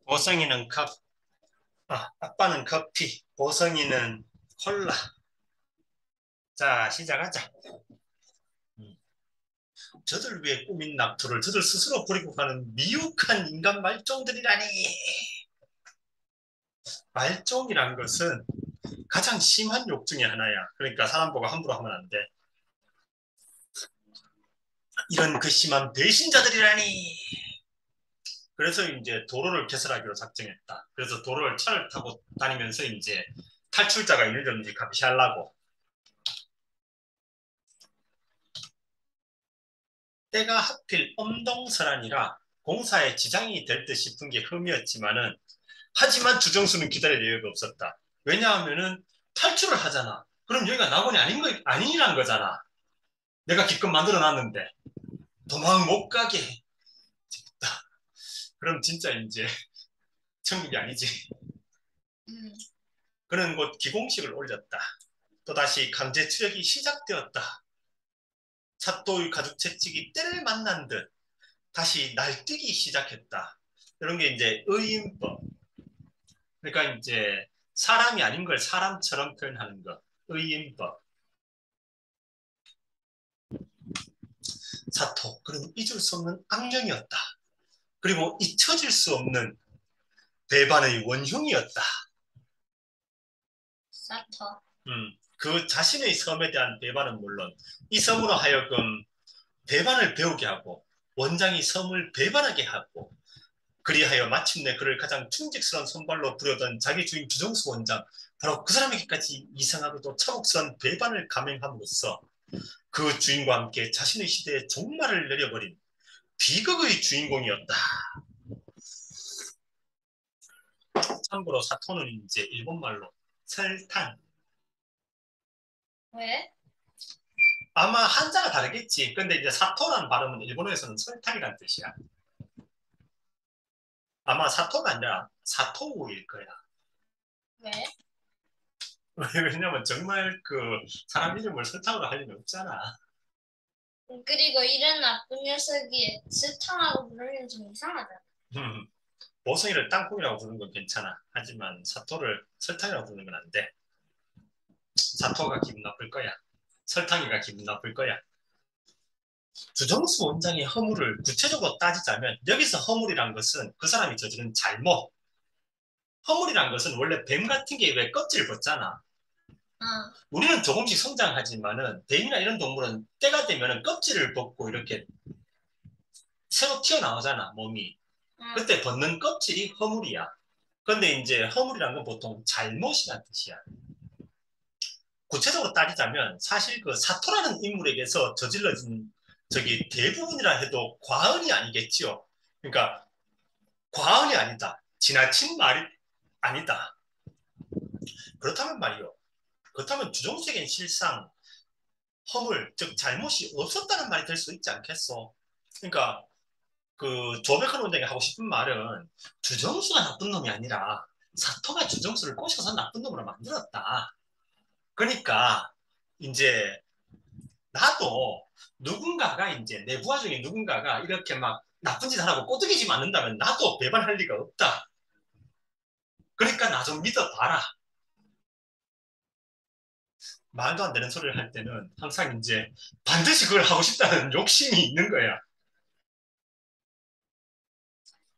보성이는 아빠는 커피, 보성이는 콜라. 자, 시작하자. 음. 저들 위해 꾸민 낙토를 저들 스스로 버리고 가는 미혹한 인간 말종들이라니. 말종이란 것은 가장 심한 욕 중에 하나야. 그러니까 사람 보고 함부로 하면 안 돼. 이런 그 심한 배신자들이라니. 그래서 이제 도로를 개설하기로 작정했다. 그래서 도로를 차를 타고 다니면서 이제 탈출자가 있는지 감시하려고. 때가 하필 엄동설한이라 공사에 지장이 될 듯 싶은 게 흠이었지만은 하지만 주정수는 기다릴 여유가 없었다. 왜냐하면은 탈출을 하잖아. 그럼 여기가 낙원이 아니란 거잖아. 내가 기껏 만들어 놨는데 도망 못 가게 했다. 그럼 진짜 이제 천국이 아니지. 그는 곧 기공식을 올렸다. 또다시 강제 추적이 시작되었다. 사또의 가죽 채찍이 때를 만난 듯 다시 날뛰기 시작했다. 이런 게 이제 의인법. 그러니까 이제 사람이 아닌 걸 사람처럼 표현하는 것. 의인법. 사토. 그는 잊을 수 없는 악령이었다. 그리고 잊혀질 수 없는 배반의 원흉이었다. 사터. 그 자신의 섬에 대한 배반은 물론 이 섬으로 하여금 배반을 배우게 하고 원장이 섬을 배반하게 하고 그리하여 마침내 그를 가장 충직스러운 손발로 부려던 자기 주인 주정수 원장 바로 그 사람에게까지 이상하고도 참혹스러운 배반을 감행함으로써 그 주인과 함께 자신의 시대에 종말을 내려버린 비극의 주인공이었다. 참고로 사토는 이제 일본말로 설탕. 왜? 아마 한자가 다르겠지. 근데 이제 사토라는 발음은 일본어에서는 설탕이란 뜻이야. 아마 사토가 아니라 사토일 거야. 왜? 왜냐면 정말 그 사람 이름을 설탕으로 할 일이 없잖아. 그리고 이런 나쁜 녀석이 스탕하고 부르면 좀 이상하다. 음, 보성이를 땅콩이라고 부르는 건 괜찮아. 하지만 사토를 설탕이라고 부르는 건 안 돼. 사토가 기분 나쁠 거야. 설탕이가 기분 나쁠 거야. 주정수 원장의 허물을 구체적으로 따지자면 여기서 허물이란 것은 그 사람이 저지른 잘못. 허물이란 것은 원래 뱀 같은 게 왜 껍질을 벗잖아. 어. 우리는 조금씩 성장하지만은 뱀이나 이런 동물은 때가 되면은 껍질을 벗고 이렇게 새로 튀어나오잖아, 몸이. 그때 벗는 껍질이 허물이야. 근데 이제 허물이란 건 보통 잘못이란 뜻이야. 구체적으로 따지자면 사실 그 사토라는 인물에게서 저질러진 저기 대부분이라 해도 과언이 아니겠지요. 그러니까 과언이 아니다. 지나친 말이 아니다. 그렇다면 말이요. 그렇다면 주종석엔 실상 허물, 즉 잘못이 없었다는 말이 될 수 있지 않겠어. 그러니까 그 조백한 원장이 하고 싶은 말은 주정수가 나쁜 놈이 아니라 사토가 주정수를 꼬셔서 나쁜 놈으로 만들었다. 그러니까 이제 나도 누군가가 이제 내 부하 중에 누군가가 이렇게 막 나쁜 짓 하라고 꼬드기지 않는다면 나도 배반할 리가 없다. 그러니까 나 좀 믿어봐라. 말도 안 되는 소리를 할 때는 항상 이제 반드시 그걸 하고 싶다는 욕심이 있는 거야.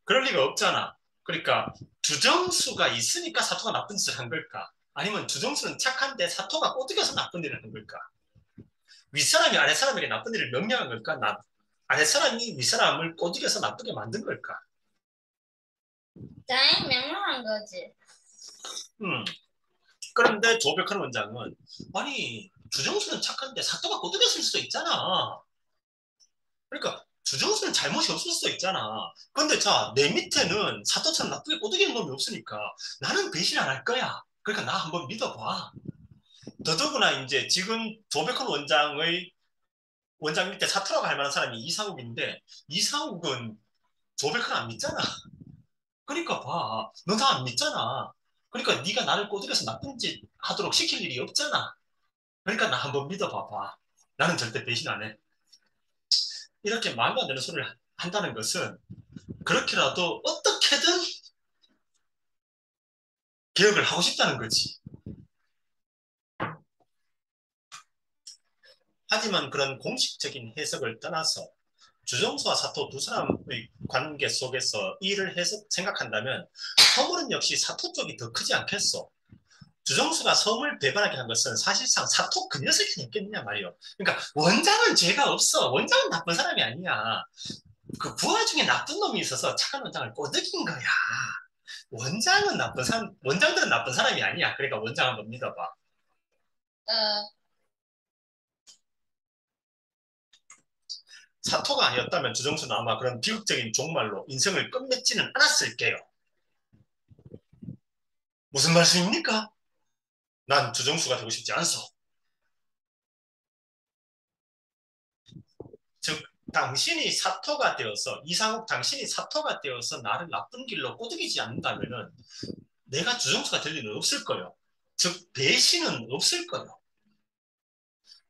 그럴 리가 없잖아. 그러니까 주정수가 있으니까 사토가 나쁜 짓을 한 걸까? 아니면 주정수는 착한데 사토가 꼬드겨서 나쁜 일을 한 걸까? 윗사람이 아랫사람에게 나쁜 일을 명령한 걸까? 아랫사람이 윗사람을 꼬드겨서 나쁘게 만든 걸까? 다행 명령한 거지. 음. 그런데 조백한 원장은 아니 주정수는 착한데 사토가 꼬드겼을 수도 있잖아. 그러니까 주정수는 잘못이 없을 수도 있잖아. 근데 자, 내 밑에는 사토처럼 나쁘게 꼬드기는 놈이 없으니까 나는 배신 안 할 거야. 그러니까 나 한번 믿어봐. 더더구나 이제 지금 조백헌 원장 밑에 사토라고 할 만한 사람이 이상욱인데 이상욱은 조백헌 안 믿잖아. 그러니까 봐. 너 나 안 믿잖아. 그러니까 네가 나를 꼬드겨서 나쁜 짓 하도록 시킬 일이 없잖아. 그러니까 나 한번 믿어봐봐. 나는 절대 배신 안 해. 이렇게 말도 안 되는 소리를 한다는 것은 그렇게라도 어떻게든 개혁을 하고 싶다는 거지. 하지만 그런 공식적인 해석을 떠나서 주정수와 사토 두 사람의 관계 속에서 이를 생각한다면 서물은 역시 사토 쪽이 더 크지 않겠어. 주정수가 섬을 배반하게 한 것은 사실상 사토 그 녀석이 했겠냐 말이요. 그러니까 원장은 죄가 없어. 원장은 나쁜 사람이 아니야. 그 부하 중에 나쁜 놈이 있어서 착한 원장을 꼬드긴 거야. 원장은 나쁜 사람, 원장들은 나쁜 사람이 아니야. 그러니까 원장 한번 믿어봐. 어, 사토가 아니었다면 주정수는 아마 그런 비극적인 종말로 인생을 끝맺지는 않았을게요. 무슨 말씀입니까? 난 주정수가 되고 싶지 않소. 즉, 당신이 사토가 되어서, 이상욱 당신이 사토가 되어서 나를 나쁜 길로 꼬드기지 않는다면은 내가 주정수가 될 일은 없을 거요. 즉, 배신은 없을 거요.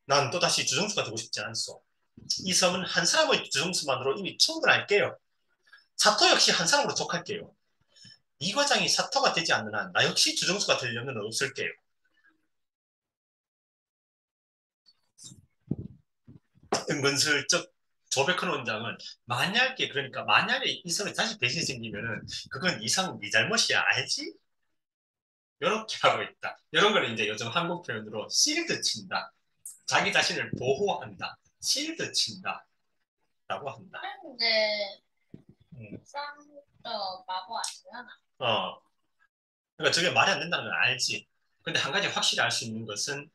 난 또다시 주정수가 되고 싶지 않소. 이 섬은 한 사람의 주정수만으로 이미 충분할게요. 사토 역시 한 사람으로 족할게요. 이 과장이 사토가 되지 않는 한 나 역시 주정수가 될 염려는 없을게요. 은근슬쩍 조백헌 원장은 만약에 그러니까 만약에 이 섬에 다시 배신이 생기면은 그건 이상욱 네 잘못이야 알지? 이렇게 하고 있다. 이런 걸 이제 요즘 한국 표현으로 실드 친다. 자기 자신을 보호한다. 실드 친다. 라고 한다. 근데 음. 쌍도 마법 아니잖아. 어. 그러니까 저게 말이 안 된다는 걸 알지. 근데 한 가지 확실히 알 수 있는 것은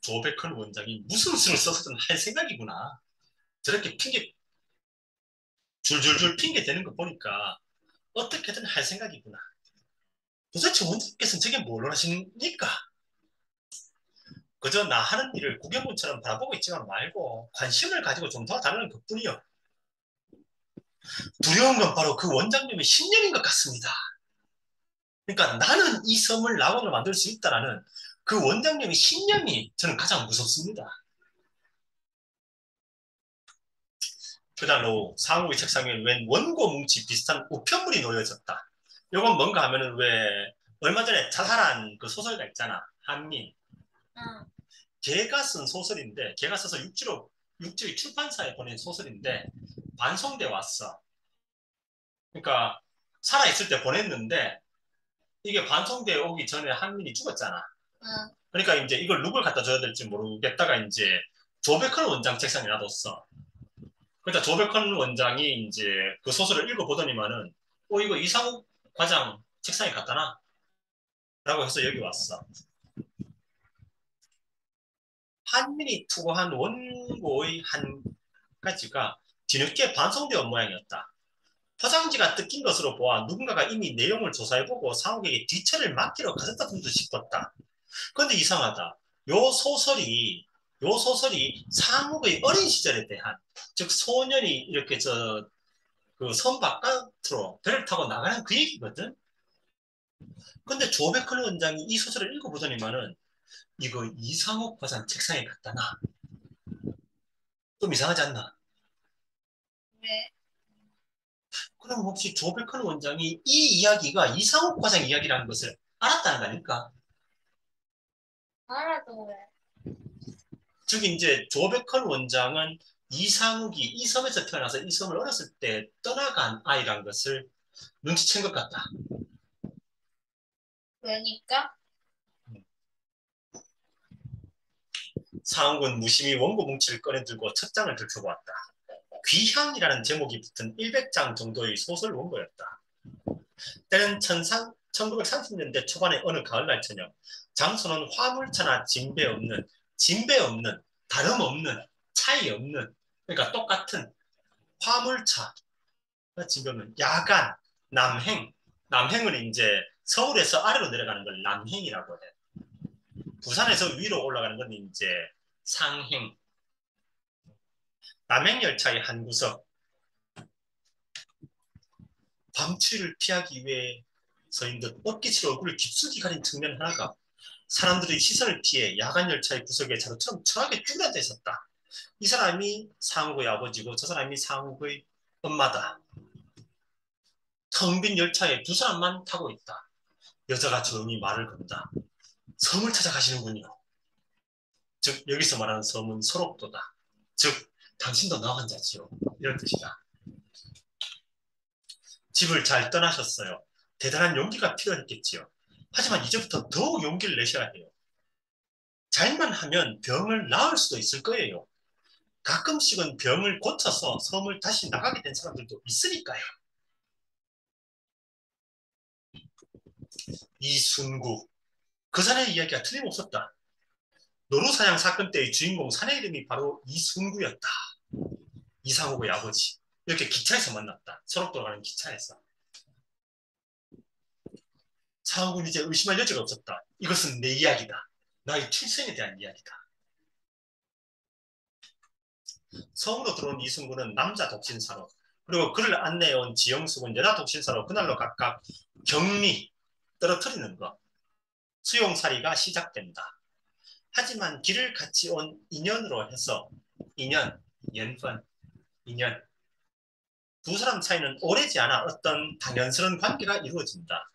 조백헌 원장이 무슨 수를 써서든 할 생각이구나. 저렇게 핑계 줄줄줄 핑계 대는 거 보니까 어떻게든 할 생각이구나. 도대체 원장님께서는 저게 뭘 원하십니까? 그저 나 하는 일을 구경꾼처럼 바라보고 있지만 말고 관심을 가지고 좀 도와달라는 것뿐이요. 두려운 건 바로 그 원장님의 신념인 것 같습니다. 그러니까 나는 이 섬을 낙원으로 만들 수 있다라는 그 원장님의 신념이 저는 가장 무섭습니다. 그날 오후 상욱의 책상 위에 웬 원고 뭉치 비슷한 우편물이 놓여졌다. 이건 뭔가 하면은 왜 얼마 전에 자살한 그 소설가 있잖아. 한민. 응. 걔가 쓴 소설인데 걔가 써서 육지의 출판사에 보낸 소설인데 반송돼 왔어. 그러니까 살아있을 때 보냈는데 이게 반송돼 오기 전에 한민이 죽었잖아. 응. 그러니까 이제 이걸 누굴 갖다 줘야 될지 모르겠다가 이제 조백헌 원장 책상에 놔뒀어. 그러니까 조백헌 원장이 이제 그 소설을 읽어보더니만은 이거 이상욱 과장 책상에 갖다 놔. 라고 해서 여기 왔어. 한민이 투고한 원고의 한 가지가 뒤늦게 반송되어 모양이었다. 포장지가 뜯긴 것으로 보아 누군가가 이미 내용을 조사해보고 상욱에게 뒤처를 맡기러 가졌다 듯 싶었다. 그런데 이상하다. 요 소설이 상욱의 어린 시절에 대한, 즉 소년이 이렇게 그 섬 바깥으로 배를 타고 나가는 그 얘기거든. 근데 조백헌 원장이 이 소설을 읽어보더니만은 이거 이상욱 과장 책상에 갖다 놔. 좀 이상하지 않나? 왜? 그럼 혹시 조백헌 원장이 이 이야기가 이상욱 과장 이야기라는 것을 알았다는 거 아닐까? 알아도 왜? 즉 이제 조백헌 원장은 이상욱이 이 섬에서 태어나서 이 섬을 어렸을 때 떠나간 아이란 것을 눈치챈 것 같다. 그러니까? 상욱은 무심히 원고 뭉치를 꺼내들고 첫 장을 들춰보았다. 귀향이라는 제목이 붙은 100장 정도의 소설 원고였다. 때는 1930년대 초반의 어느 가을날 저녁, 장소는 화물차나 진배 없는, 다름없는, 차이 없는, 그러니까 똑같은 화물차, 진배 없는 야간, 남행을 이제 서울에서 아래로 내려가는 걸 남행이라고 해. 부산에서 위로 올라가는 건 이제 상행. 남행열차의 한 구석, 밤추위를 피하기 위해 서인 듯 엇기칠 얼굴을 깊숙이 가린 측면 하나가 사람들의 시선을 피해 야간 열차의 구석에 자루처럼 처하게 쭈그려져 있었다. 이 사람이 상욱의 아버지고 저 사람이 상욱의 엄마다. 텅 빈 열차에 두 사람만 타고 있다. 여자가 조용히 말을 건다. 섬을 찾아가시는군요. 즉 여기서 말하는 섬은 소록도다. 즉 당신도 나 환자지요. 이런 뜻이다. 집을 잘 떠나셨어요. 대단한 용기가 필요했겠지요. 하지만 이제부터 더욱 용기를 내셔야 해요. 잘만 하면 병을 나을 수도 있을 거예요. 가끔씩은 병을 고쳐서 섬을 다시 나가게 된 사람들도 있으니까요. 이순구. 그 사내의 이야기가 틀림없었다. 노루사냥 사건 때의 주인공 사내 이름이 바로 이순구였다. 이상욱의 아버지. 이렇게 기차에서 만났다. 서로 돌아가는 기차에서. 상욱은 이제 의심할 여지가 없었다. 이것은 내 이야기다. 나의 출생에 대한 이야기다. 섬으로 들어온 이순구는 남자 독신사로, 그리고 그를 안내해온 지영숙은 여자 독신사로 그날로 각각 격리, 떨어뜨리는 것, 수용살이가 시작된다. 하지만 길을 같이 온 인연으로 해서 인연, 연분, 인연, 두 사람 사이는 오래지 않아 어떤 당연스러운 관계가 이루어진다.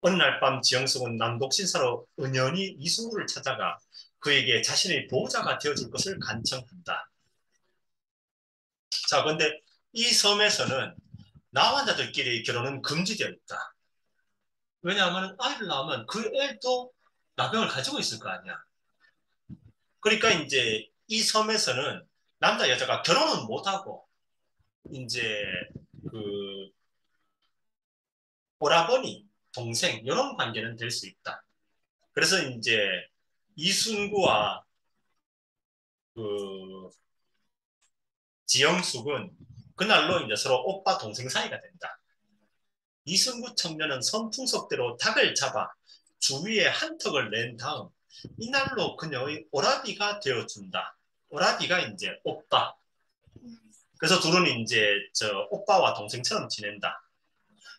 어느 날 밤 지영숙은 남독신사로 은연히 이순구를 찾아가 그에게 자신의 보호자가 되어줄 것을 간청한다. 자, 그런데 이 섬에서는 나환자들끼리 결혼은 금지되어 있다. 왜냐하면 아이를 낳으면 그 애도 나병을 가지고 있을 거 아니야. 그러니까 이제 이 섬에서는 남자 여자가 결혼은 못하고 이제 그 오라버니, 동생 이런 관계는 될 수 있다. 그래서 이제 이순구와 그 지영숙은 그날로 이제 서로 오빠 동생 사이가 된다. 이순구 청년은 선풍속대로 닭을 잡아 주위에 한턱을 낸 다음 이날로 그녀의 오라비가 되어준다. 오라비가 이제 오빠. 그래서 둘은 이제 저 오빠와 동생처럼 지낸다.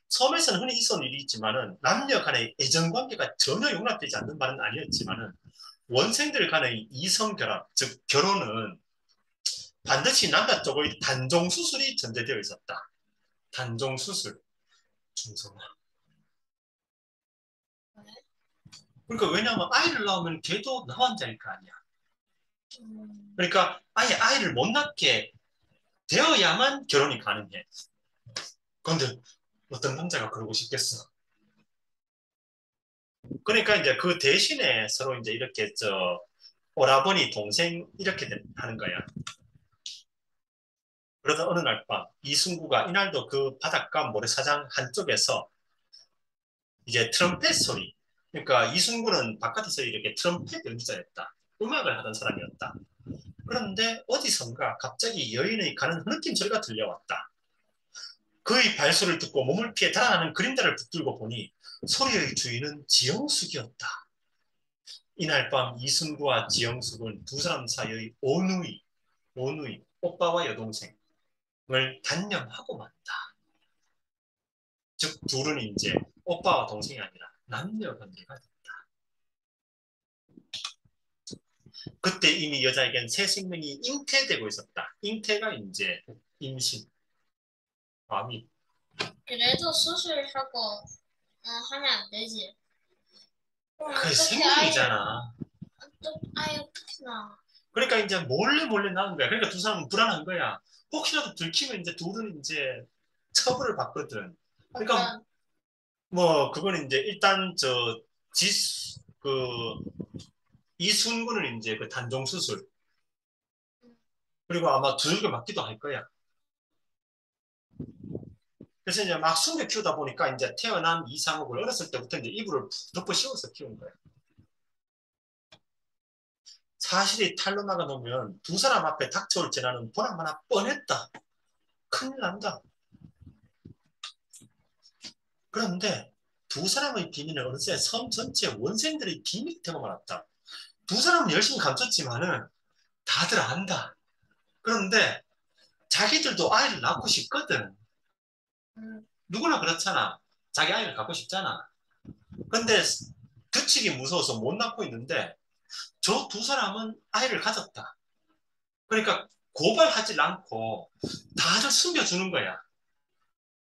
섬에서는 흔히 있었던 일이 있지만은 남녀 간의 애정 관계가 전혀 용납되지 않는 말은 아니었지만은 원생들 간의 이성 결합, 즉 결혼은 반드시 남자 쪽의 단종 수술이 전제되어 있었다. 단종 수술, 중성화. 그러니까 왜냐하면 아이를 낳으면 걔도 나 환자일 거 아니야. 그러니까 아예 아이를 못 낳게 되어야만 결혼이 가능해. 그런데 어떤 남자가 그러고 싶겠어. 그러니까 이제 그 대신에 서로 이제 이렇게 저 오라버니 동생 이렇게 하는 거야. 그러다 어느 날 밤 이순구가 이날도 그 바닷가 모래사장 한쪽에서 이제 트럼펫 소리. 그러니까 이순구는 바깥에서 이렇게 트럼펫 연주자였다. 음악을 하던 사람이었다. 그런데 어디선가 갑자기 여인의 가는 흐느낌 소리가 들려왔다. 그의 발소리를 듣고 몸을 피해 달아나는 그림자를 붙들고 보니 소리의 주인은 지영숙이었다. 이날 밤 이순구와 지영숙은 두 사람 사이의 오누이, 오빠와 여동생을 단념하고 만다. 즉 둘은 이제 오빠와 동생이 아니라 남녀 관계가 됐다. 그때 이미 여자에겐 새 생명이 잉태되고 있었다. 잉태가 이제 임신, 마미. 그래도 수술하고 하면 안 되지. 그럼 그 어떻게 생명이잖아. 아이 어떻게 나? 그러니까 이제 몰래 나온 거야. 그러니까 두 사람은 불안한 거야. 혹시라도 들키면 이제 둘은 이제 처벌을 받거든. 그러니까 어떤 뭐 그거는 이제 일단 그 이순구는 이제 그 단종 수술 그리고 아마 두들겨 맞기도 할 거야. 그래서 이제 막 숨겨 키우다 보니까 이제 태어난 이상욱을 어렸을 때부터 이제 이불을 덮어 씌워서 키운 거야. 사실이 탄로 나가 놓으면 두 사람 앞에 닥쳐올 재난은 보나마나 뻔했다. 큰일 난다. 그런데 두 사람의 비밀은 어느새 섬 전체 원생들의 비밀이 되고 말았다. 두 사람은 열심히 감췄지만은 다들 안다. 그런데 자기들도 아이를 낳고 싶거든. 누구나 그렇잖아. 자기 아이를 갖고 싶잖아. 근데 규칙이 무서워서 못 낳고 있는데 저 두 사람은 아이를 가졌다. 그러니까 고발하지 않고 다들 숨겨주는 거야.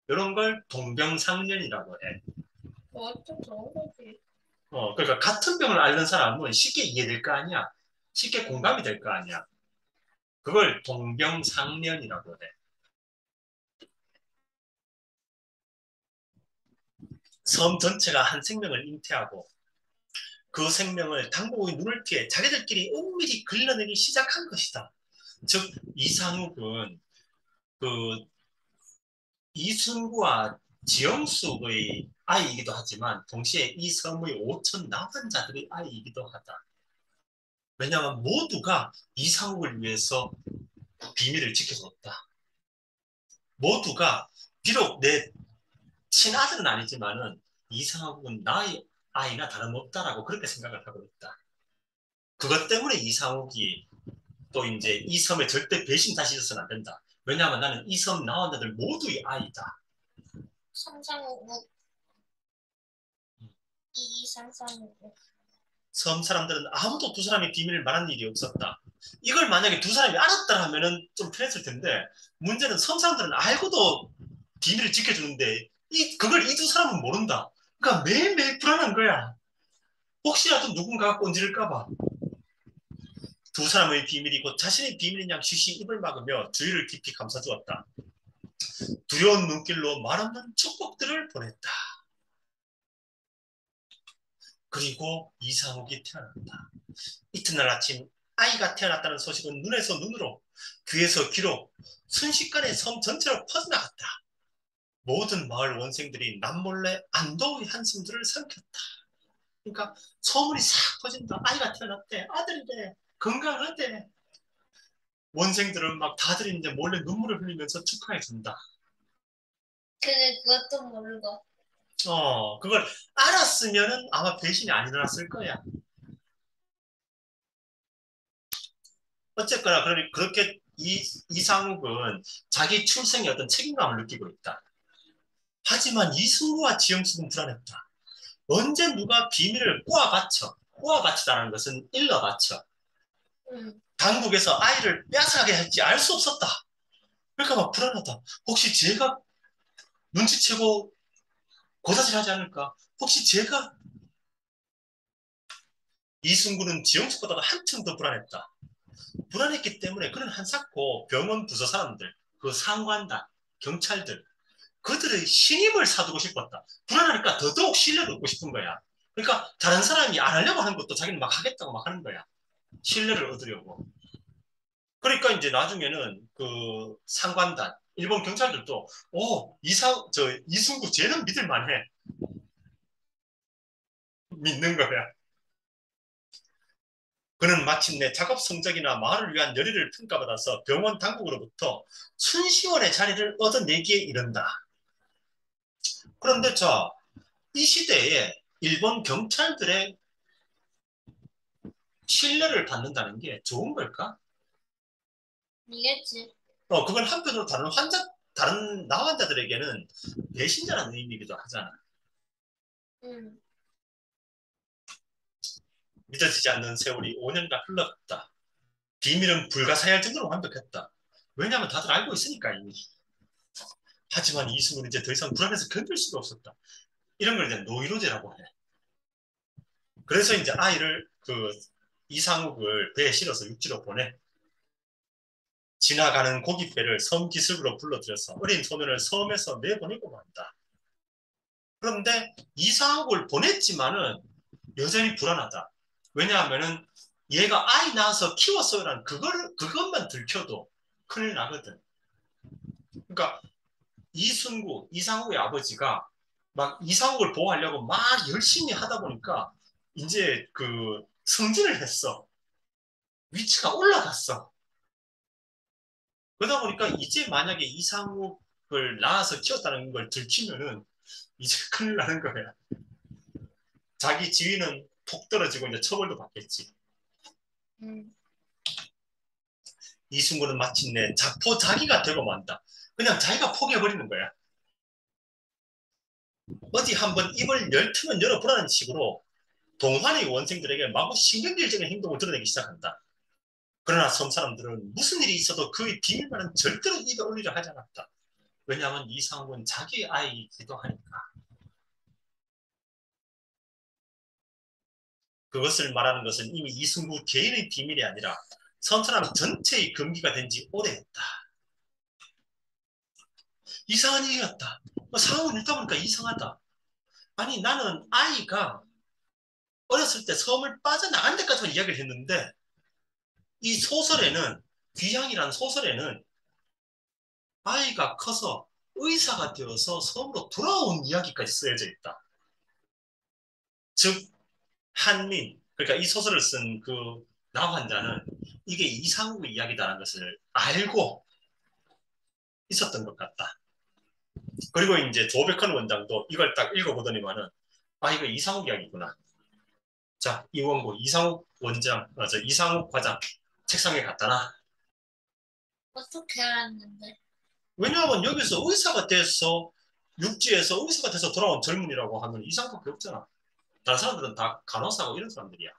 이런 걸 동병상련이라고 해. 그것도 좋은 거지. 그러니까 같은 병을 앓는 사람은 쉽게 이해될 거 아니야. 쉽게 공감이 될 거 아니야. 그걸 동병상련이라고 해. 섬 전체가 한 생명을 잉태하고 그 생명을 당국의 눈을 피해 자기들끼리 은밀히 걸러내기 시작한 것이다. 즉 이상욱은 그 이순구와 지영숙의 아이이기도 하지만 동시에 이 섬의 5천 남한자들의 아이이기도 하다. 왜냐하면 모두가 이상욱을 위해서 비밀을 지켜줬다. 모두가 비록 내 친아들은 아니지만은 이상욱은 나의 아이나 다름없다라고 그렇게 생각을 하고 있다. 그것 때문에 이상욱이 또 이제 이 섬에 절대 배신 다시 있어서는 안 된다. 왜냐하면 나는 이 섬 나원자들 모두의 아이다. 상상하고 상상하고. 섬 사람들은 아무도 두 사람이 비밀을 말한 일이 없었다. 이걸 만약에 두 사람이 알았다 하면은 좀 편했을 텐데 문제는 섬 사람들은 알고도 비밀을 지켜주는데 그걸 이 두 사람은 모른다. 그러니까 매일매일 불안한 거야. 혹시라도 누군가가 꼰지를까봐. 두 사람의 비밀이 곧 자신의 비밀인 양 쉬쉬 입을 막으며 주위를 깊이 감싸주었다. 두려운 눈길로 말없는 축복들을 보냈다. 그리고 이상욱이 태어났다. 이튿날 아침 아이가 태어났다는 소식은 눈에서 눈으로 귀에서 귀로 순식간에 섬 전체로 퍼져나갔다. 모든 마을 원생들이 남몰래 안도의 한숨들을 삼켰다. 그러니까 소문이 싹 퍼진다. 아이가 태어났대. 아들이래. 건강하대. 원생들은 막 다들 이제 몰래 눈물을 흘리면서 축하해 준다. 근데 그것도 모르고. 그걸 알았으면은 아마 배신이 안 일어났을 거야. 어쨌거나 그렇게 이상욱은 자기 출생에 어떤 책임감을 느끼고 있다. 하지만 이승우와 지영숙은 불안했다. 언제 누가 비밀을 꼬아받치다는 것은 일러받쳐. 응. 당국에서 아이를 빼앗아가게 할지 알 수 없었다. 그러니까 막 불안하다. 혹시 제가 눈치채고 고사질하지 않을까? 혹시 제가 이승구는 지영숙보다 한층 더 불안했다. 불안했기 때문에 그는 한사코 병원 부서 사람들, 그 상관단, 경찰들, 그들의 신임을 사두고 싶었다. 불안하니까 더더욱 신뢰를 얻고 싶은 거야. 그러니까 다른 사람이 안 하려고 하는 것도 자기는 막 하겠다고 막 하는 거야. 신뢰를 얻으려고. 그러니까 이제 나중에는 그 상관단, 일본 경찰들도 이승구 쟤는 믿을 만해. 믿는 거야. 그는 마침내 작업 성적이나 마을을 위한 열의를 평가받아서 병원 당국으로부터 순시원의 자리를 얻어내기에 이른다. 그런데 이 시대에 일본 경찰들의 신뢰를 받는다는 게 좋은 걸까? 이겠지. 그건 한편으로 다른 나환자들에게는 배신자라는 의미이기도 하잖아. 응. 믿어지지 않는 세월이 5년간 흘러갔다. 비밀은 불가사의할 정도로 완벽했다. 왜냐하면 다들 알고 있으니까 이미. 하지만 이승우는 이제 더 이상 불안해서 견딜 수가 없었다. 이런 걸 이제 노이로제라고 해. 그래서 이제 아이를 이상욱을 배에 실어서 육지로 보내. 지나가는 고깃배를 섬 기슭으로 불러들여서 어린 소년을 섬에서 내보내고 만다. 그런데 이상욱을 보냈지만은 여전히 불안하다. 왜냐하면은 얘가 아이 낳아서 키웠어요라는 그것만 들켜도 큰일 나거든. 그러니까 이상욱의 아버지가 막 이상욱을 보호하려고 막 열심히 하다 보니까 이제 승진을 했어. 위치가 올라갔어. 그러다 보니까 이제 만약에 이상욱을 낳아서 키웠다는 걸 들키면은 이제 큰일 나는 거야. 자기 지위는 톡 떨어지고 이제 처벌도 받겠지. 응. 이승구는 마침내 자기가 되고 만다. 그냥 자기가 포기해버리는 거야. 어디 한번 입을 열트면 열어보라는 식으로 동환의 원생들에게 마구 신경질적인 행동을 드러내기 시작한다. 그러나 섬 사람들은 무슨 일이 있어도 그의 비밀만은 절대로 입에 올리려 하지 않았다. 왜냐하면 이상욱은 자기 아이이기도 하니까. 그것을 말하는 것은 이미 이승구 개인의 비밀이 아니라 선천함 전체의 금기가 된 지 오래됐다. 이상한 일이었다. 상황을 읽다 보니까 이상하다. 아니 나는 아이가 어렸을 때 섬을 빠져나간 데까지만 이야기를 했는데 이 소설에는 귀향이라는 소설에는 아이가 커서 의사가 되어서 섬으로 돌아온 이야기까지 쓰여져 있다. 즉 한민 그러니까 이 소설을 쓴 그 나환자는 이게 이상우 이야기다라는 것을 알고 있었던 것 같다. 그리고 이제 조백헌 원장도 이걸 딱 읽어보더니만은 아 이거 이상욱 이야기구나. 자 이원고 이상욱 원장, 저 이상욱 과장 책상에 갖다 놔. 어떻게 알았는데? 왜냐하면 여기서 의사가 돼서 육지에서 의사가 돼서 돌아온 젊은이라고 하면 이상밖에 없잖아. 다른 사람들은 다 간호사고 이런 사람들이야.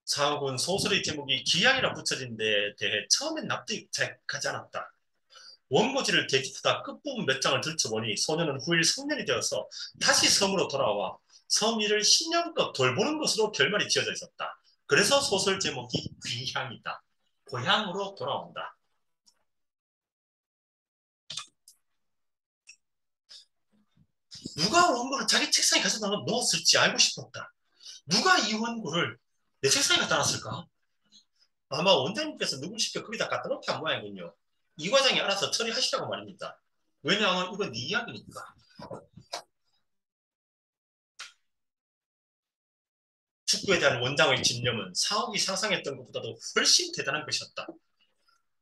사욱은 소설의 제목이 기양이라 붙여진 데 대해 처음엔 납득이 잘 가지 않았다. 원고지를 되짚다 끝부분 몇 장을 들춰보니 소년은 후일 성년이 되어서 다시 섬으로 돌아와 섬 일을 10년껏 돌보는 것으로 결말이 지어져 있었다. 그래서 소설 제목이 귀향이다. 고향으로 돌아온다. 누가 원고를 자기 책상에 가져다 넣었을지 알고 싶었다. 누가 이 원고를 내 책상에 갖다 놨을까? 아마 원장님께서 누굴 시켜 거기다 갖다 놓게 한 모양이군요. 이 과장이 알아서 처리하시라고 말입니다. 왜냐하면 이건 네 이야기니까. 축구에 대한 원장의 집념은 사옥이 상상했던 것보다도 훨씬 대단한 것이었다.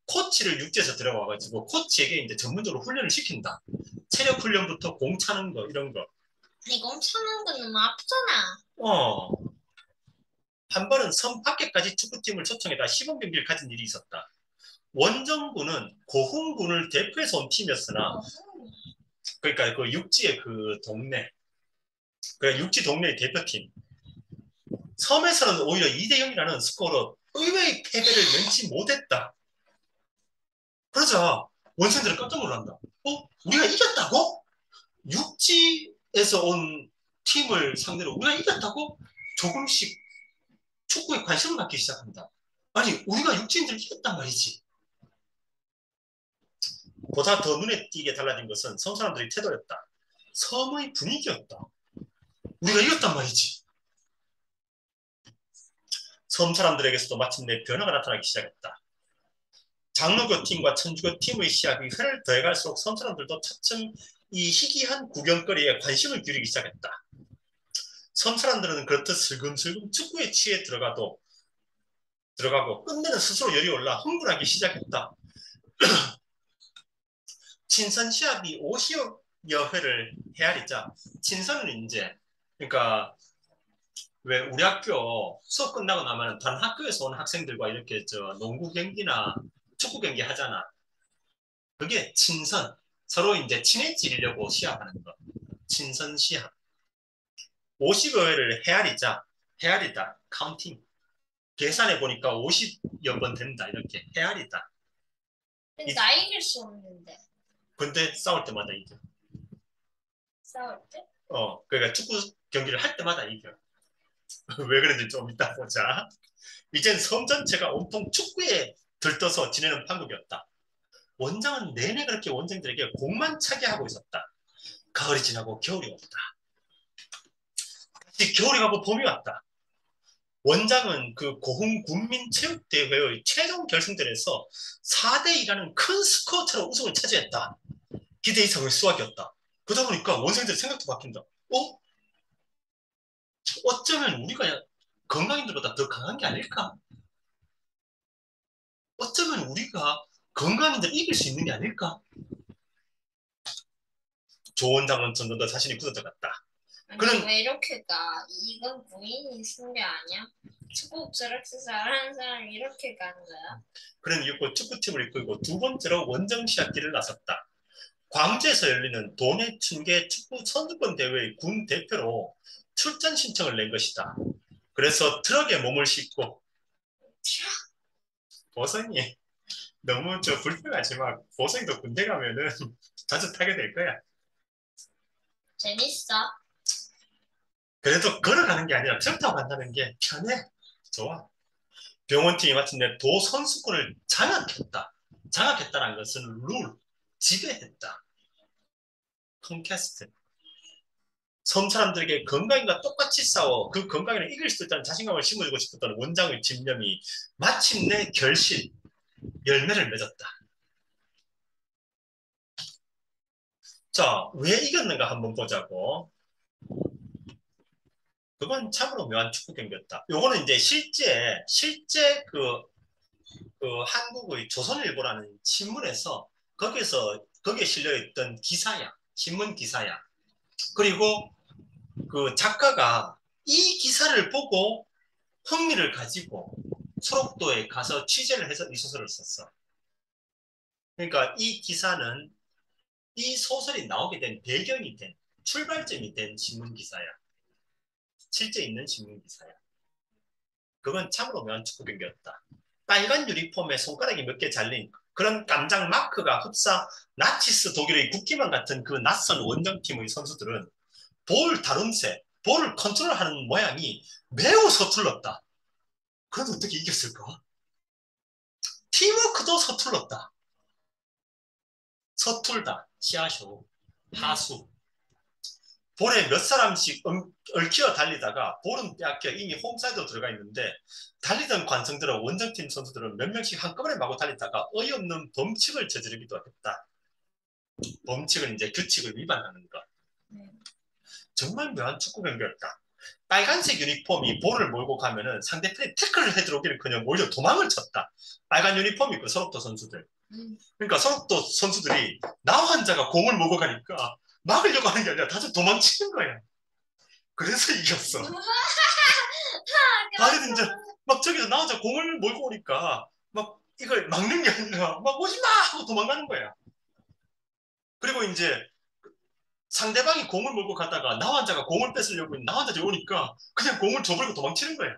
코치를 육지에서 들어와가지고 코치에게 이제 전문적으로 훈련을 시킨다. 체력 훈련부터 공 차는 거 이런 거. 이거 차는 건 너무 아프잖아. 어. 한 번은 섬 밖에까지 축구팀을 초청해다 시범 경기를 가진 일이 있었다. 원정군은 고흥군을 대표해서 온 팀이었으나 그러니까 그 육지의 그 동네 그 육지 동네의 대표팀 섬에서는 오히려 2대 0이라는 스코어로 의외의 패배를 면치 못했다. 그러자 원생들은 깜짝 놀란다. 우리가 이겼다고? 육지에서 온 팀을 상대로 우리가 이겼다고? 조금씩 축구에 관심을 갖기 시작합니다. 아니 우리가 육지인들 이겼단 말이지. 보다 더 눈에 띄게 달라진 것은 섬 사람들의 태도였다. 섬의 분위기였다. 우리가 이겼단 말이지. 섬 사람들에게서도 마침내 변화가 나타나기 시작했다. 장로교 팀과 천주교 팀의 시합이 회를 더해갈수록 섬 사람들도 차츰 이 희귀한 구경거리에 관심을 기울이기 시작했다. 섬 사람들은 그렇듯 슬금슬금 축구에 취해 들어가고 끝내는 스스로 열이 올라 흥분하기 시작했다. 친선 시합이 50여 회를 헤아리자 친선은 이제 그러니까 왜 우리 학교 수업 끝나고 나면 다른 학교에서 온 학생들과 이렇게 저 농구 경기나 축구 경기 하잖아. 그게 친선. 서로 이제 친해지려고 시합하는 거. 친선 시합. 50여 회를 헤아리다. 카운팅. 계산해 보니까 50여 번 된다. 이렇게 헤아리다. 근데 나 이길 수 없는데. 근데 싸울 때마다 이겨. 싸울 때? 그러니까 축구 경기를 할 때마다 이겨. 왜 그런지 좀 이따 보자. 이젠 섬 전체가 온통 축구에 들떠서 지내는 판국이었다. 원장은 내내 그렇게 원생들에게 공만 차게 하고 있었다. 가을이 지나고 겨울이 왔다. 다시 겨울이 가고 봄이 왔다. 원장은 그 고흥 군민체육대회의 최종 결승전에서 4대2라는 큰 스코어차로 우승을 차지했다. 기대 이상의 수확이었다. 그러다 보니까 원생들의 생각도 바뀐다. 어쩌면 우리가 건강인들보다 더 강한 게 아닐까? 어쩌면 우리가 건강인들 이길 수 있는 게 아닐까? 조 원장은 점점 더 자신이 굳어져갔다. 아니 그는 왜 이렇게 가? 이건 부인이 쓴 게 아니야? 축구 저렇게 잘하는 사람이 이렇게 가는 거야? 그는 이윽고 축구팀을 이끌고 두 번째로 원정 시합기를 나섰다. 광주에서 열리는 도내 춘계 축구 선수권 대회의 군 대표로 출전 신청을 낸 것이다. 그래서 트럭에 몸을 싣고 보성이 너무 불평하지 마. 보성이도 군대 가면은 자주 타게 될 거야. 재밌어. 그래도 걸어가는 게 아니라 트럭 타고 간다는 게 편해. 좋아. 병원팀이 마침내 도 선수권을 장악했다. 장악했다는 것은 룰, 지배했다. 컨캐스트. 섬 사람들에게 건강인과 똑같이 싸워 그 건강에는 이길 수 있다는 자신감을 심어주고 싶었던 원장의 집념이 마침내 결실, 열매를 맺었다. 자, 왜 이겼는가 한번 보자고. 그건 참으로 묘한 축구 경기였다. 요거는 이제 실제 한국의 조선일보라는 신문에서 거기에 실려있던 기사야. 신문 기사야. 그리고 그 작가가 이 기사를 보고 흥미를 가지고 소록도에 가서 취재를 해서 이 소설을 썼어. 그러니까 이 기사는 이 소설이 나오게 된 배경이 된 출발점이 된 신문 기사야. 실제 있는 신문 기사야. 그건 참으로 묘한 축구 경기였다. 빨간 유니폼에 손가락이 몇 개 잘린 그런 깜장 마크가 흡사 나치스 독일의 국기만 같은 그 낯선 원정팀의 선수들은 볼 다룸새, 볼을 컨트롤하는 모양이 매우 서툴렀다. 그래도 어떻게 이겼을까? 팀워크도 서툴렀다. 서툴다, 시아쇼, 하수. 볼에 몇 사람씩 얽혀 달리다가 볼은 빼앗겨 이미 홈사이드로 들어가 있는데 달리던 관성들은 원정팀 선수들은 몇 명씩 한꺼번에 마구 달리다가 어이없는 범칙을 저지르기도 했다. 범칙은 이제 규칙을 위반하는 것. 정말 묘한 축구 경기였다. 빨간색 유니폼이 볼을 몰고 가면은 상대편이 태클을 해들어오기는커녕 오히려 도망을 쳤다. 빨간 유니폼이 그 서럽도 선수들. 그러니까 서럽도 선수들이 나 환자가 공을 몰고 가니까 막으려고 하는 게 아니라 다들 도망치는 거야. 그래서 이겼어. 다들 이제 막 저기서 나 혼자 공을 몰고 오니까 막 이걸 막는 게 아니라 막 오지 마 하고 도망가는 거야. 그리고 이제 상대방이 공을 몰고 가다가 나 환자가 공을 뺏으려고 나 환자 오니까 그냥 공을 줘버리고 도망치는 거야.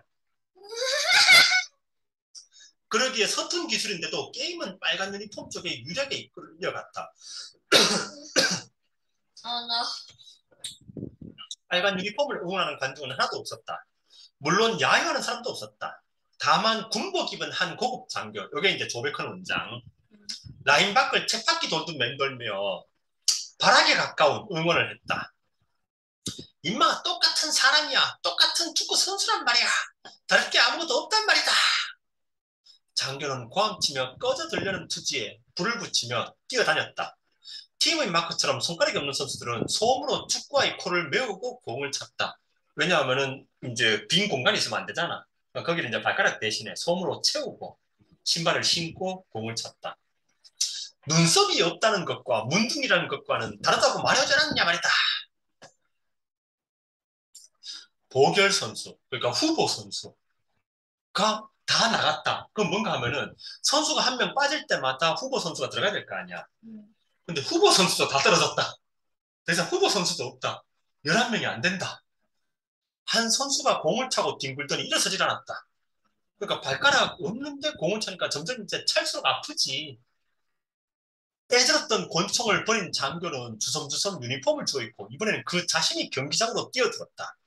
그러기에 서툰 기술인데도 게임은 빨간 유니폼 쪽에 유리하게 이끌려갔다. 빨간 유니폼을 응원하는 관중은 하나도 없었다. 물론 야유하는 사람도 없었다. 다만 군복 입은 한 고급 장교, 이게 이제 조백헌 원장, 라인 밖을 쳇바퀴 돌듯 맴돌며 발악에 가까운 응원을 했다. 임마 똑같은 사람이야. 똑같은 축구 선수란 말이야. 다를 게 아무것도 없단 말이다. 장교는 고함치며 꺼져 들려는 투지에 불을 붙이며 뛰어다녔다. 팀의 마크처럼 손가락이 없는 선수들은 소음으로 축구와의 코를 메우고 공을 찼다. 왜냐하면은 이제 빈 공간이 있으면 안 되잖아. 거기를 이제 발가락 대신에 솜으로 채우고 신발을 신고 공을 찼다. 눈썹이 없다는 것과 문둥이라는 것과는 다르다고 말하지 않았냐 말이다. 보결 선수, 그러니까 후보 선수가 다 나갔다. 그럼 뭔가 하면은 선수가 한 명 빠질 때마다 후보 선수가 들어가야 될 거 아니야. 근데 후보 선수도 다 떨어졌다. 그래서 후보 선수도 없다. 11명이 안 된다. 한 선수가 공을 차고 뒹굴더니 일어서질 않았다. 그러니까 발가락 없는데 공을 차니까 점점 이제 찰수록 아프지. 빼들었던 권총을 버린 장교는 주섬주섬 유니폼을 주워 입고 이번에는 그 자신이 경기장으로 뛰어들었다.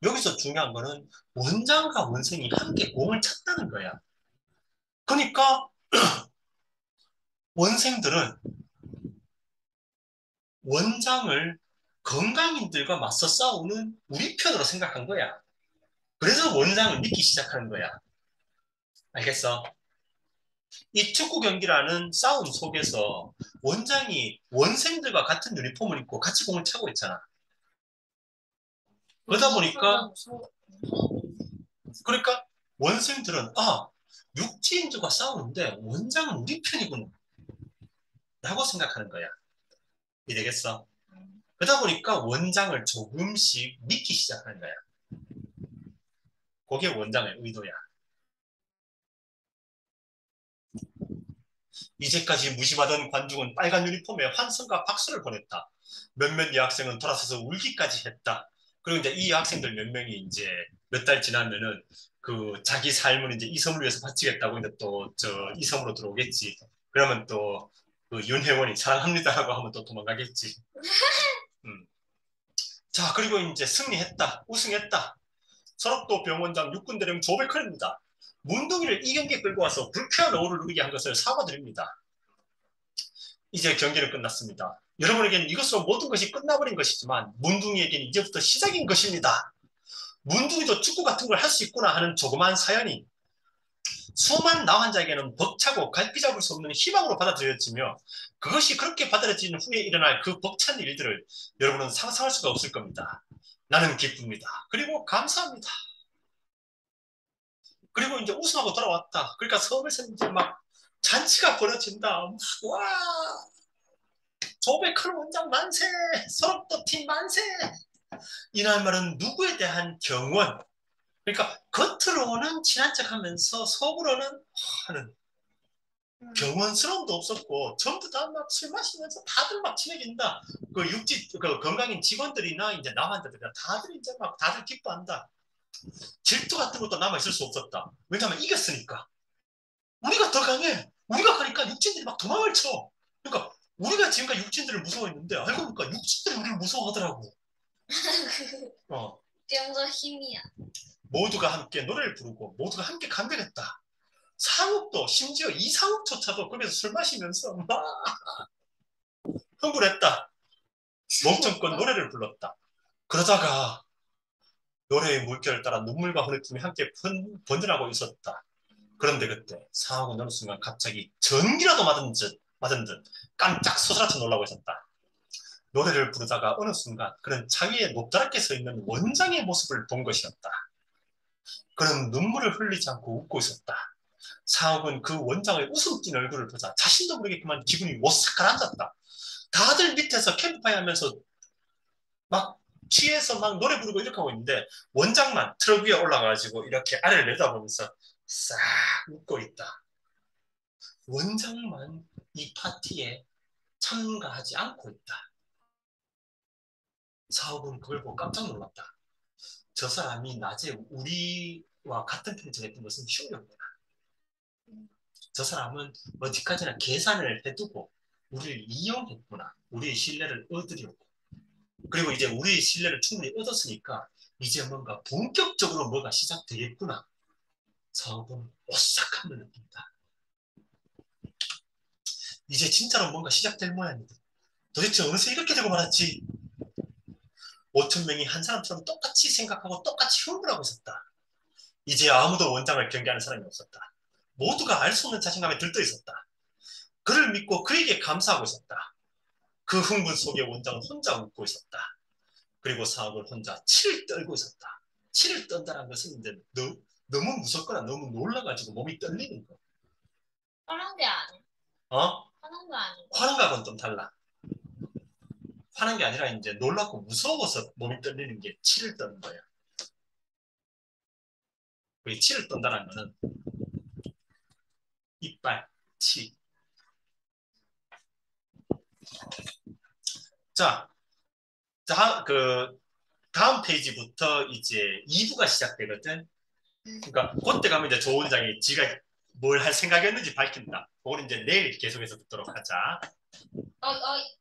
여기서 중요한 거는 원장과 원생이 함께 공을 찼다는 거야. 그러니까 원생들은 원장을 건강인들과 맞서 싸우는 우리 편으로 생각한 거야. 그래서 원장을 믿기 시작하는 거야. 알겠어? 이 축구 경기라는 싸움 속에서 원장이 원생들과 같은 유니폼을 입고 같이 공을 차고 있잖아. 그러다 보니까 그러니까 원생들은 육지인들과 싸우는데 원장은 우리 편이구나 라고 생각하는 거야. 이해되겠어? 그러다 보니까 원장을 조금씩 믿기 시작하는 거야. 그게 원장의 의도야. 이제까지 무심하던 관중은 빨간 유니폼에 환성과 박수를 보냈다. 몇몇 여학생은 돌아서서 울기까지 했다. 그리고 이제 이 여학생들 몇 명이 이제 몇 달 지나면은 그 자기 삶을 이제 이 섬을 위해서 바치겠다고 이제 또 저 이 섬으로 들어오겠지. 그러면 또 그 윤혜원이 사랑합니다라고 하면 또 도망가겠지. 음. 자, 그리고 이제 승리했다. 우승했다. 설악도 병원장 육군대령 조백헌입니다. 문둥이를 이 경기에 끌고 와서 불쾌한 어우를 누리게 한 것을 사과드립니다. 이제 경기는 끝났습니다. 여러분에게는 이것으로 모든 것이 끝나버린 것이지만 문둥이에게는 이제부터 시작인 것입니다. 문둥이도 축구 같은 걸 할 수 있구나 하는 조그만 사연이 수많은 나 환자에게는 벅차고 갈피 잡을 수 없는 희망으로 받아들여지며 그것이 그렇게 받아들여진 후에 일어날 그 벅찬 일들을 여러분은 상상할 수가 없을 겁니다. 나는 기쁩니다. 그리고 감사합니다. 그리고 이제 우승하고 돌아왔다. 그러니까 섬에서 이제 막 잔치가 벌어진다. 와, 조백헌 원장 만세! 서럽도 팀 만세! 이날 말은 누구에 대한 경원. 그러니까 겉으로는 친한 척하면서 속으로는 하는 경원스러움도 없었고 전부 다 막 술 마시면서 다들 막 친해진다. 그 육지 그 건강인 직원들이나 이제 남한테들이나 다들 이제 막 다들 기뻐한다. 질투 같은 것도 남아 있을 수 없었다. 왜냐하면 이겼으니까. 우리가 더 강해. 우리가 가니까 육진들이 막 도망을 쳐. 그러니까 우리가 지금까지 육진들을 무서워했는데 알고 보니까 육진들이 우리를 무서워하더라고. 어. 좀더 힘이야. 모두가 함께 노래를 부르고 모두가 함께 감격했다. 상욱도 심지어 이상욱조차도 거기서 술 마시면서 막 흥분했다. 멍청껏 노래를 불렀다. 그러다가 노래의 물결을 따라 눈물과 흐느낌이 함께 번져나고 있었다. 그런데 그때 상황은 어느 순간 갑자기 전기라도 맞은 듯 깜짝 소스라쳐 놀라고 있었다. 노래를 부르다가 어느 순간 그는 자기의 높다랗게 서 있는 원장의 모습을 본 것이었다. 그는 눈물을 흘리지 않고 웃고 있었다. 상욱은 그 원장의 웃음 띤 얼굴을 보자 자신도 모르게 그만 기분이 오싹 가라앉았다. 다들 밑에서 캠프파이어 하면서 막 취해서 막 노래 부르고 이렇게 하고 있는데 원장만 트럭 위에 올라가지고 이렇게 아래를 내다보면서 싹 웃고 있다. 원장만 이 파티에 참가하지 않고 있다. 사업은 그걸 보고 깜짝 놀랐다. 저 사람이 낮에 우리와 같은 편에 정했던 것은 쇼였구나. 저 사람은 어디까지나 계산을 해두고 우리를 이용했구나. 우리의 신뢰를 얻으려고. 그리고 이제 우리의 신뢰를 충분히 얻었으니까 이제 뭔가 본격적으로 뭐가 시작되겠구나. 사업은 오싹함을 느낀다. 이제 진짜로 뭔가 시작될 모양이다. 도대체 어느새 이렇게 되고 말았지? 5천 명이 한 사람처럼 똑같이 생각하고 똑같이 흥분하고 있었다. 이제 아무도 원장을 경계하는 사람이 없었다. 모두가 알 수 없는 자신감에 들떠 있었다. 그를 믿고 그에게 감사하고 있었다. 그 흥분 속에 원장은 혼자 웃고 있었다. 그리고 사업을 혼자 치를 떨고 있었다. 치를 떤다는 것은 이제 너무 무섭거나 너무 놀라가지고 몸이 떨리는 거. 화난 게 아니야. 어? 화난 거 아니야. 화난 거하고는 좀 달라. 화난 게 아니라 이제 놀랍고 무서워서 몸이 떨리는 게 치를 떠는 거야. 그 치를 떤다는 거는 이빨, 치. 자, 다음 페이지부터 이제 2부가 시작되거든. 그러니까 그때 가면 이제 조 원장이 지가 뭘 할 생각이었는지 밝힌다. 그건 이제 내일 계속해서 듣도록 하자. 어이.